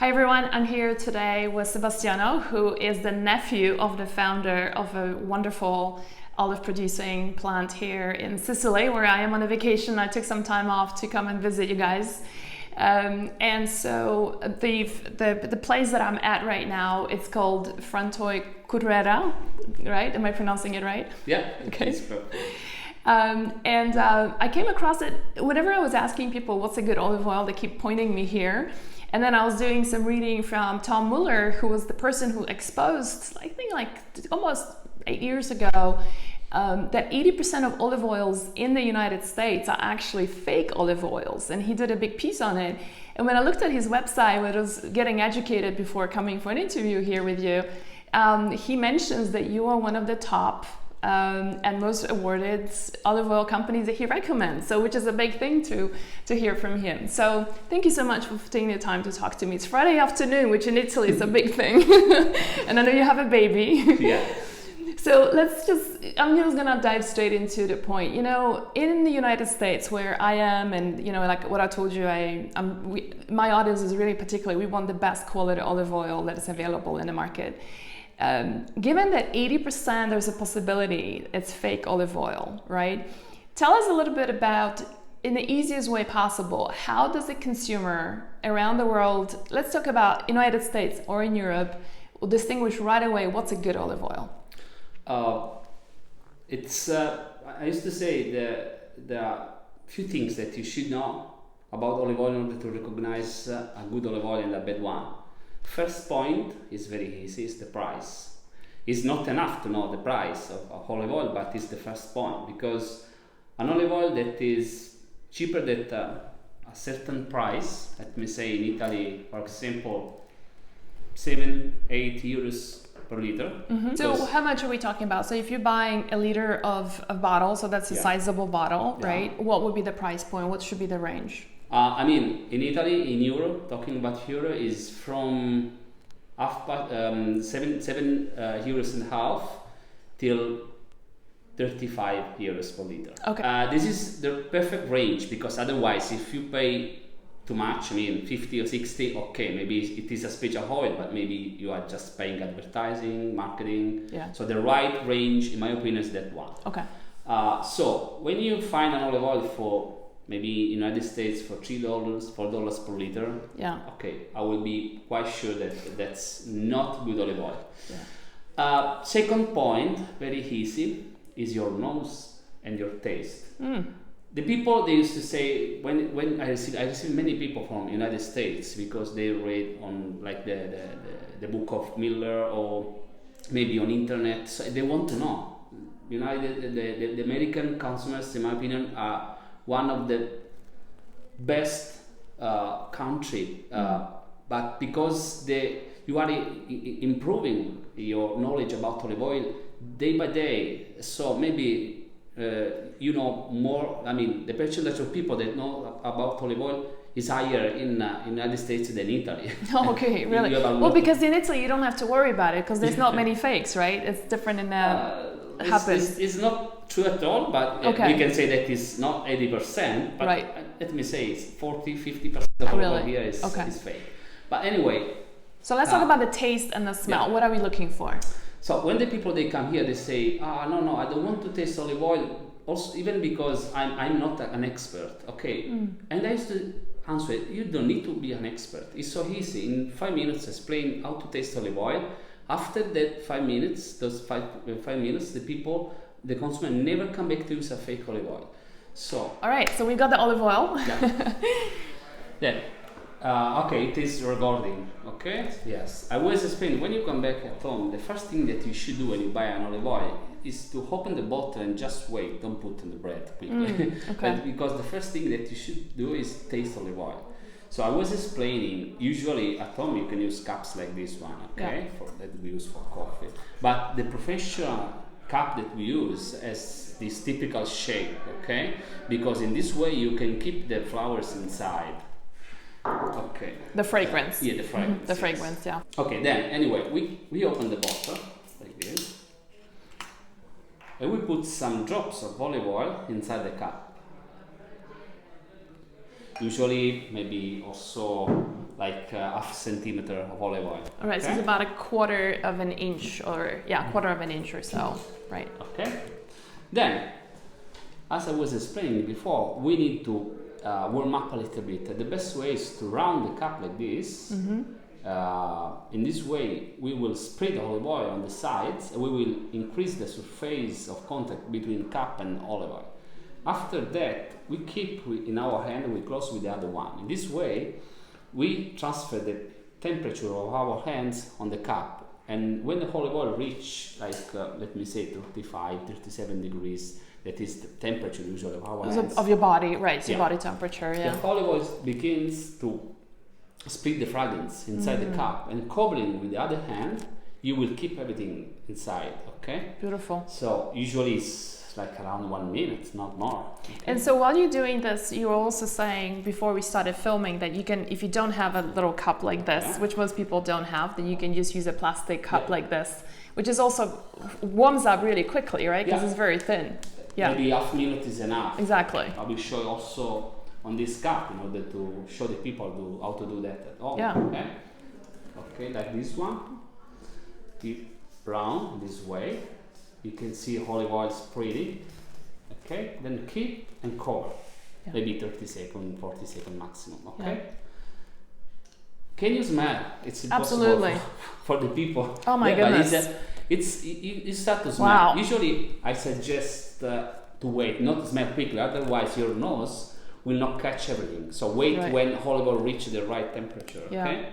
Hi everyone, I'm here today with Sebastiano, who is the nephew of the founder of a wonderful olive producing plant here in Sicily, where I am on a vacation. I took some time off to come and visit you guys. And so the place that I'm at right now, it's called Frantoi Cutrera, right? Am I pronouncing it right? Yeah, okay. It's perfect. I came across it whenever I was asking people what's a good olive oil, they keep pointing me here. And then I was doing some reading from Tom Muller, who was the person who exposed, I think like almost 8 years ago, that 80% of olive oils in the United States are actually fake olive oils. And he did a big piece on it. And when I looked at his website, when I was getting educated before coming for an interview here with you, he mentions that you are one of the top and most awarded olive oil companies that he recommends, so which is a big thing to hear from him. So thank you so much for taking the time to talk to me. It's Friday afternoon, which in Italy is a big thing. And I know you have a baby. Yeah. So I'm just gonna dive straight into the point. You know, in the United States where I am, and you know, like what I told you, my audience is really particular. We want the best quality olive oil that is available in the market. Given that 80% there's a possibility it's fake olive oil, right? Tell us a little bit about, in the easiest way possible, how does a consumer around the world, let's talk about United States or in Europe, will distinguish right away what's a good olive oil? I used to say there are few things that you should know about olive oil in order to recognize a good olive oil and a bad one. First point is very easy, it's the price. It's not enough to know the price of olive oil, but it's the first point, because an olive oil that is cheaper than a certain price, let me say in Italy, for example, 7-8 euros per liter. Mm-hmm. So how much are we talking about? So if you're buying a liter of a bottle, so that's a sizable bottle, right? What would be the price point? What should be the range? I mean, in Italy, in euro, talking about euro, is from 7 euros and a half till 35 euros per liter. Okay. This is the perfect range, because otherwise, if you pay too much, I mean 50 or 60, okay, maybe it is a special oil, but maybe you are just paying advertising, marketing. Yeah. So the right range, in my opinion, is that one. Okay. So when you find an olive oil for maybe United States for $3, $4 per liter. Yeah. Okay, I will be quite sure that that's not good olive oil. Yeah. Second point, very easy, is your nose and your taste. The people, they used to say, when I receive many people from United States, because they read on like the book of Miller or maybe on internet, so they want to know. You know, the American consumers, in my opinion, are one of the best country, but because you are improving your knowledge about olive oil day by day, so maybe you know more. I mean, the percentage of people that know about olive oil is higher in United States than Italy. Okay, really? Well, because in Italy you don't have to worry about it, because there's not many fakes, right? It's different in happens. It's not true at all, but we can say that it's not 80%, but let me say it's 40-50% of really? Here is fake. But anyway. So let's talk about the taste and the smell. Yeah. What are we looking for? So when the people, they come here, they say, no, I don't want to taste olive oil, also even because I'm not an expert, okay? And I used to answer it, you don't need to be an expert. It's so easy. In 5 minutes, explain how to taste olive oil. After that 5 minutes, those five minutes, the consumer never come back to use a fake olive oil. So. All right, so we've got the olive oil. Yeah. Okay, it is recording. Okay. Yes. I was explaining, when you come back at home, the first thing that you should do when you buy an olive oil is to open the bottle and just wait. Don't put in the bread quickly. Okay. Because the first thing that you should do is taste olive oil. So I was explaining, usually at home you can use cups like this one, okay, that we use for coffee. But the professional cup that we use has this typical shape, okay, because in this way you can keep the flowers inside. Okay. The fragrance. Yeah, the fragrance. Mm-hmm. The fragrance, yeah. Okay, then anyway, we open the bottle like this, and we put some drops of olive oil inside the cup. Usually maybe also like half centimeter of olive oil. All right, so it's about a quarter of an inch quarter of an inch or so, right? Okay. Then, as I was explaining before, we need to warm up a little bit. The best way is to round the cup like this. In this way, we will spread olive oil on the sides and we will increase the surface of contact between cup and olive oil. After that, we keep in our hand and we close with the other one. In this way, we transfer the temperature of our hands on the cup. And when the olive oil reach, let me say 35, 37 degrees, that is the temperature usually of our hands. Of your body, right, so your body temperature, The olive oil begins to spread the fragrance inside the cup, and covering with the other hand, you will keep everything inside, okay? Beautiful. So usually it's like around 1 minute, not more. Okay? And so while you're doing this, you were also saying before we started filming that you can, if you don't have a little cup like this, which most people don't have, then you can just use a plastic cup like this, which is also warms up really quickly, right? Because it's very thin. Yeah. Maybe half minute is enough. Exactly. I will show you also on this cup in order to show the people how to do that at home. Yeah. Okay. Okay, like this one. Keep round this way. You can see olive oil spreading. Okay. Then keep and cover. Maybe 30 seconds, 40 seconds maximum. Okay. Yeah. Can you smell? It's impossible for the people. Oh my goodness. You start to smell. Wow. Usually, I suggest to wait, not to smell quickly. Otherwise, your nose will not catch everything. So wait when olive oil reach the right temperature. Okay.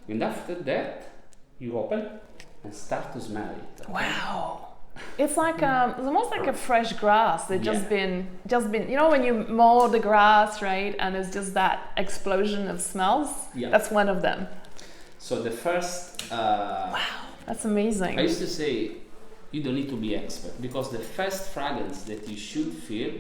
And after that, you open and start to smell it. Okay? Wow. It's like it's almost like a fresh grass that just been you know when you mow the grass, right, and there's just that explosion of smells. That's one of them. So the first wow, that's amazing. I used to say you don't need to be expert, because the first fragrance that you should feel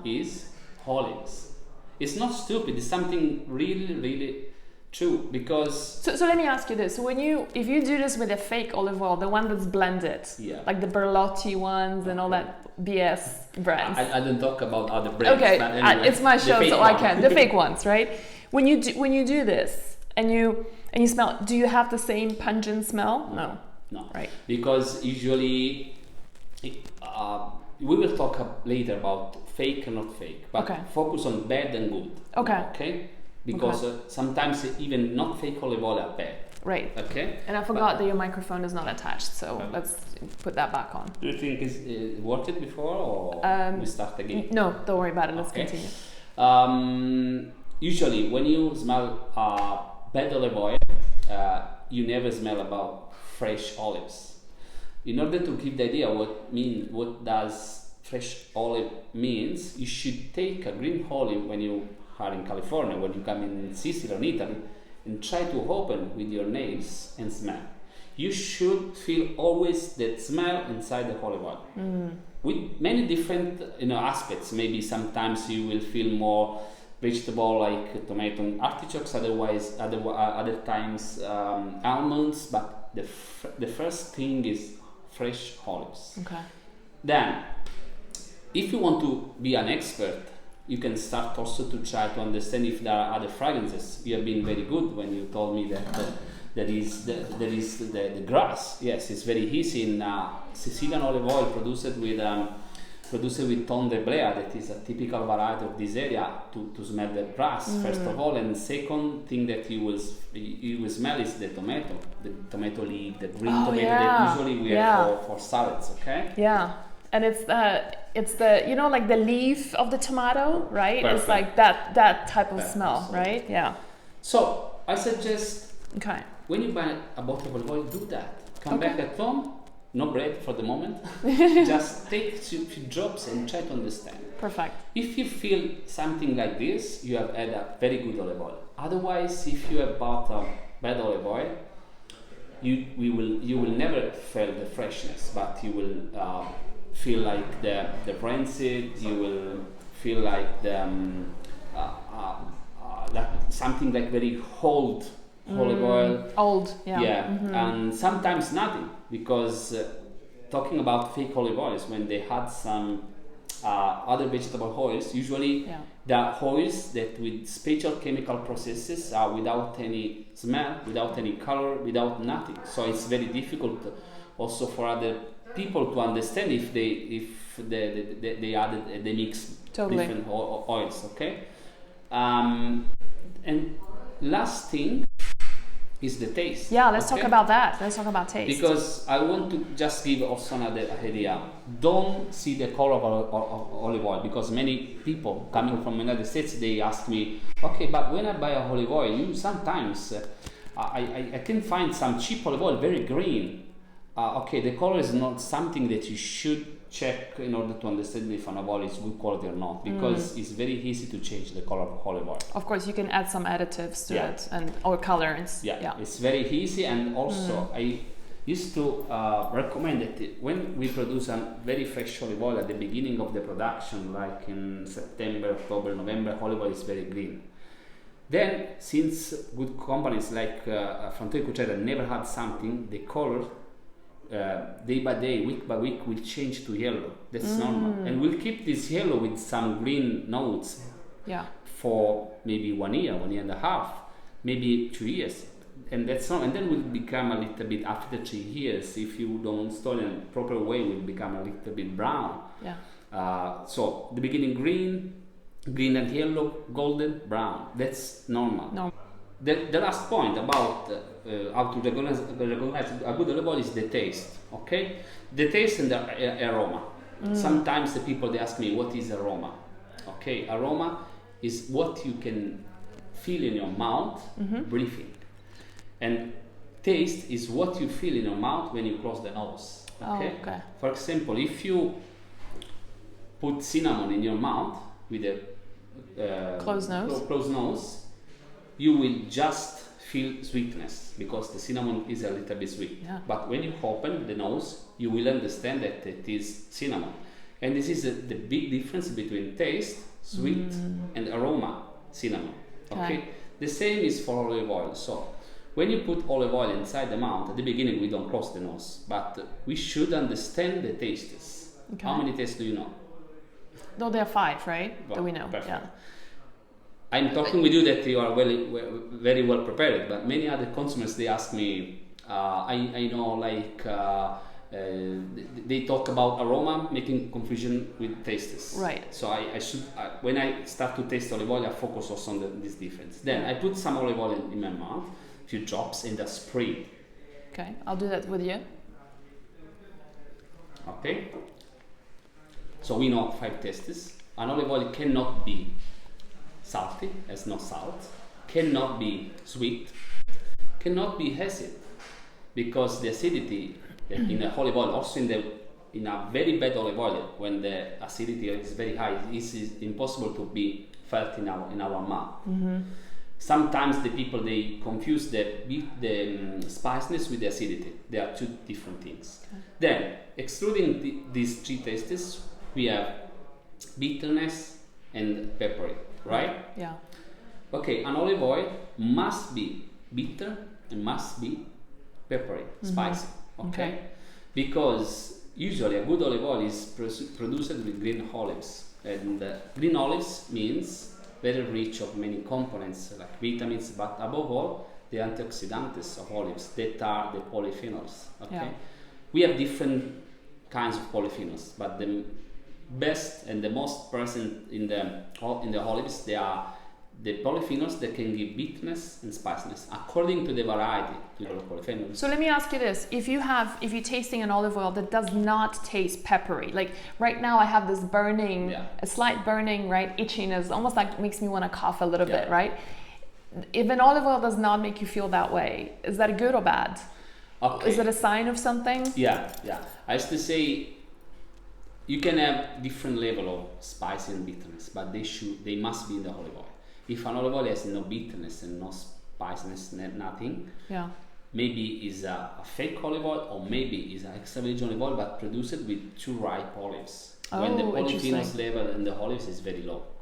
is olives. It's not stupid, it's something really, really true, because so let me ask you this. So if you do this with a fake olive oil, the one that's blended, like the Berlotti ones and all that BS brands. I don't talk about other brands. Okay, but anyway, it's my show, so I can. The fake ones, right? When you do this and you smell, do you have the same pungent smell? No. Right. Because usually we will talk later about fake and not fake, but focus on bad and good. Okay. Because sometimes even not fake olive oil are bad. Right. Okay. And I forgot that your microphone is not attached, so let's put that back on. Do you think it worked before, or we start again? No, don't worry about it. Let's continue. Usually, when you smell bad olive oil, you never smell about fresh olives. In order to give the idea what does fresh olive means, you should take a green olive when you are in California, when you come in Sicily or in Italy, and try to open with your nails and smell. You should feel always that smell inside the olive oil. With many different aspects. Maybe sometimes you will feel more vegetable like tomato and artichokes, other times almonds, but the first thing is fresh olives. Okay. Then, if you want to be an expert, you can start also to try to understand if there are other fragrances. You have been very good when you told me that there is the grass. Yes, it's very easy in Sicilian olive oil produced with Ton de Blea, that is a typical variety of this area, to smell the grass first of all, and second thing that you will smell is the tomato leaf, the green tomato that usually we have for salads. Okay. Yeah. And it's the like the leaf of the tomato, right? Perfect. It's like that type of smell, right? Yeah. So I suggest when you buy a bottle of olive oil, do that. Come back at home, no bread for the moment. Just take a few drops and try to understand. Perfect. If you feel something like this, you have had a very good olive oil. Otherwise, if you have bought a bad olive oil, you will never feel the freshness, but you will feel like the rancid. You will feel like the like something like very old olive oil. And sometimes nothing, because talking about fake olive oils, when they had some other vegetable oils, usually the oils that with special chemical processes are without any smell, without any color, without nothing. So it's very difficult also for other people to understand if they added, they mix different oils. Okay, and last thing is the taste. Yeah, let's talk about that. Let's talk about taste. Because I want to just give also another idea. Don't see the color of olive oil, because many people coming from the United States, they ask me, okay, but when I buy olive oil, sometimes I can find some cheap olive oil, very green. Okay, the color is not something that you should check in order to understand if an olive oil is good quality or not, because it's very easy to change the color of olive oil. Of course, you can add some additives to it or colorants. Yeah, it's very easy. And also I used to recommend that when we produce a very fresh olive oil at the beginning of the production, like in September, October, November, olive oil is very green. Then, since good companies like Frantoi, Cutrera never had something, the color day by day, week by week, will change to yellow. That's normal, and we'll keep this yellow with some green notes for maybe 1 year, 1 year and a half, maybe 2 years, and that's normal. And then will become a little bit, after 3 years, if you don't store it in a proper way, will become a little bit brown. So the beginning green and yellow, golden, brown. That's normal. The last point about how to recognize a good olive oil is the taste. Okay, the taste and the aroma. Sometimes the people, they ask me, what is aroma? Okay, aroma is what you can feel in your mouth breathing, and taste is what you feel in your mouth when you close the nose. Okay. For example, if you put cinnamon in your mouth with a closed nose, you will just feel sweetness, because the cinnamon is a little bit sweet. But when you open the nose, you will understand that it is cinnamon. And this is the big difference between taste, sweet, and aroma, cinnamon. Okay? The same is for olive oil. So when you put olive oil inside the mouth, at the beginning we don't close the nose, but we should understand the tastes. How many tastes do you know? No, there are 5, right? Well, that we know. Perfect. I'm talking with you that you are very well prepared, but many other consumers, they ask me, I know, like they talk about aroma, making confusion with tastes. Right. So I should, when I start to taste olive oil, I focus also on this difference. Then I put some olive oil in my mouth, a few drops, and I spray. Okay, I'll do that with you. Okay. So we know 5 tastes. An olive oil cannot be salty, has no salt, cannot be sweet, cannot be acid, because the acidity in a olive oil, also in a very bad olive oil, when the acidity is very high, it is impossible to be felt in our mouth. Sometimes the people, they confuse the spiciness with the acidity. They are 2 different things. Then, excluding these 3 tastes, we have bitterness and peppery. Right? Yeah. Okay, an olive oil must be bitter and must be peppery, spicy. Okay? Because usually a good olive oil is produced with green olives, and green olives means very rich of many components like vitamins, but above all the antioxidants of olives, that are the polyphenols. Okay? We have different kinds of polyphenols, but the best and the most present in the olives, they are the polyphenols that can give bitterness and spiciness according to the variety of polyphenols. So let me ask you this: if you're tasting an olive oil that does not taste peppery, like right now I have this burning, a slight burning, right, itchiness, almost like makes me want to cough a little bit, right? If an olive oil does not make you feel that way, is that good or bad? Okay. Is it a sign of something? Yeah. I used to say, you can have different level of spice and bitterness, but they must be in the olive oil. If an olive oil has no bitterness and no spiciness, nothing, maybe is a fake olive oil, or maybe is an extra virgin olive oil, but produced with 2 ripe olives. When the polyphenols level in the olives is very low.